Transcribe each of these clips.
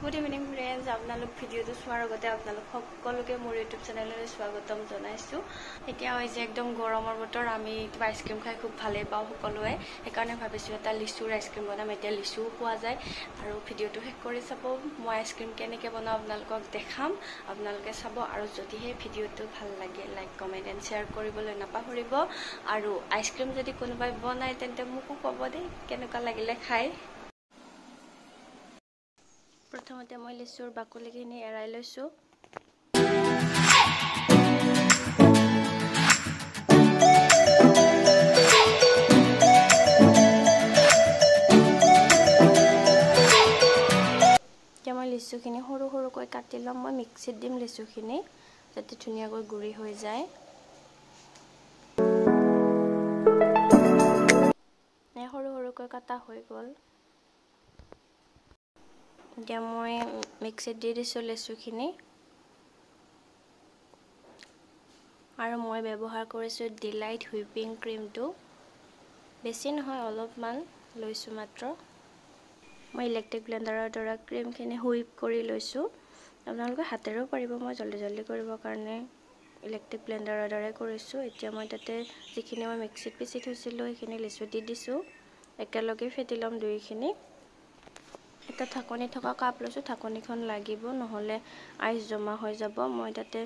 Good evening friends, আপোনালোক ভিডিওটো চোৱাৰ আগতে আপোনালোক সকলোকে মোৰ ইউটিউব চেনেললৈ স্বাগতম জনাইছো। এতিয়া হৈছে একদম গৰমৰ বতৰ, আমি আইসক্ৰীম খাই খুব ভালেই পাওঁ সকলোৱে। সেইকাৰণে ভাবিছো এটা লিচুৰ আইসক্ৰীম বনাম। এতিয়া লিচুও পোৱা যায় আৰু ভিডিওটো শেষ কৰি চাব। মই আইসক্ৰীম কেনেকৈ বনাওঁ আপোনালোকক দেখাম, আপোনালোকে চাব। আৰু যদিহে ভিডিওটো ভাল লাগে লাইক কমেন্ট এণ্ড শ্বেয়াৰ কৰিবলৈ নাপাহৰিব। আৰু আইসক্ৰীম যদি কোনোবাই বনায় তেন্তে মোকো ক'ব দেই কেনেকুৱা লাগিলে খাই। প্ৰথমতে মই লিচুৰ বাকলিখিনি এৰাই লৈছো। এতিয়া মই লিচুখিনি সৰু সৰুকৈ কাটি ল'ম। মই মিক্সিত দিম লিচুখিনি যাতে ধুনীয়াকৈ গুৰি হৈ যায়। সৰু সৰুকৈ কাটা হৈ গ'ল। এতিয়া মই মিক্সিত দি দিছো লিচুখিনি আৰু মই ব্যৱহাৰ কৰিছো ডিলাইট হুইপিং ক্ৰীমটো। বেছি নহয়, অলপমান লৈছো মাত্ৰ। মই ইলেক্ট্ৰিক ব্লেন্ডাৰৰ দ্বাৰা ক্ৰীমখিনি হুইপ কৰি লৈছো। আপোনালোকে হাতেৰেও পাৰিব, মই জলদি কৰিবৰ কাৰণে ইলেক্ট্ৰিক ব্লেন্ডাৰৰ দ্বাৰা কৰিছো। এতিয়া মই তাতে যিখিনি মই মিক্সিত পিচি থৈছিলো সেইখিনি লিচু দি দিছো। একেলগে ফেটি ল'ম দুইখিনি। এটা ঢাকনি থকা কাপ লৈছো, ঢাকনিখন লাগিব নহলে আইচ জমা হৈ যাব। মই তাতে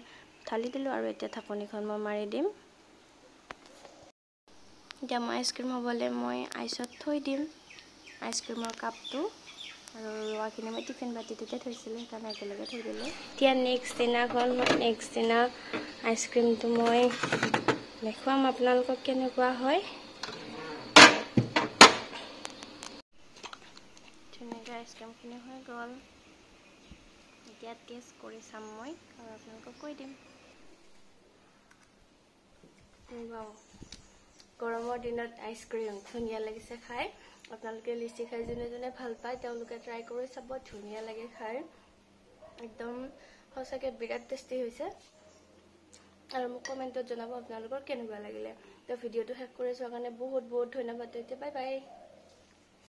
ঢালি দিলো আৰু এতিয়া ঢাকনিখন মই মাৰি দিম। এতিয়া মই আইসক্ৰীম হ'বলে মই আইচত থৈ দিম আইসক্ৰীমৰ কাপটো। আৰু ৰোৱাখিনি মই টিফিন বাতিতে থৈছিলো, সেইকাৰণে একেলগে থৈ দিলো। এতিয়া নেক্সট দিনা আইসক্ৰীমটো মই দেখুৱাম আপোনালোকক কেনেকুৱা হয়। ধুনীয়াকৈ আইসক্ৰীমখিনি হৈ গ'ল। এতিয়া টেষ্ট কৰি চাম মই আৰু আপোনালোকক কৈ দিম। গৰমৰ দিনত আইসক্ৰীম ধুনীয়া লাগিছে খাই। আপোনালোকে লিচি খাই যোনে যোনে ভাল পায় তেওঁলোকে ট্ৰাই কৰি চাব, ধুনীয়া লাগে খাই। একদম সঁচাকৈ বিৰাট টেষ্টি হৈছে। আৰু মোক কমেণ্টত জনাব আপোনালোকৰ কেনেকুৱা লাগিলে। তো ভিডিওটো শেষ কৰি চোৱাৰ কাৰণে বহুত বহুত ধন্যবাদ। এতিয়া বাই বাই।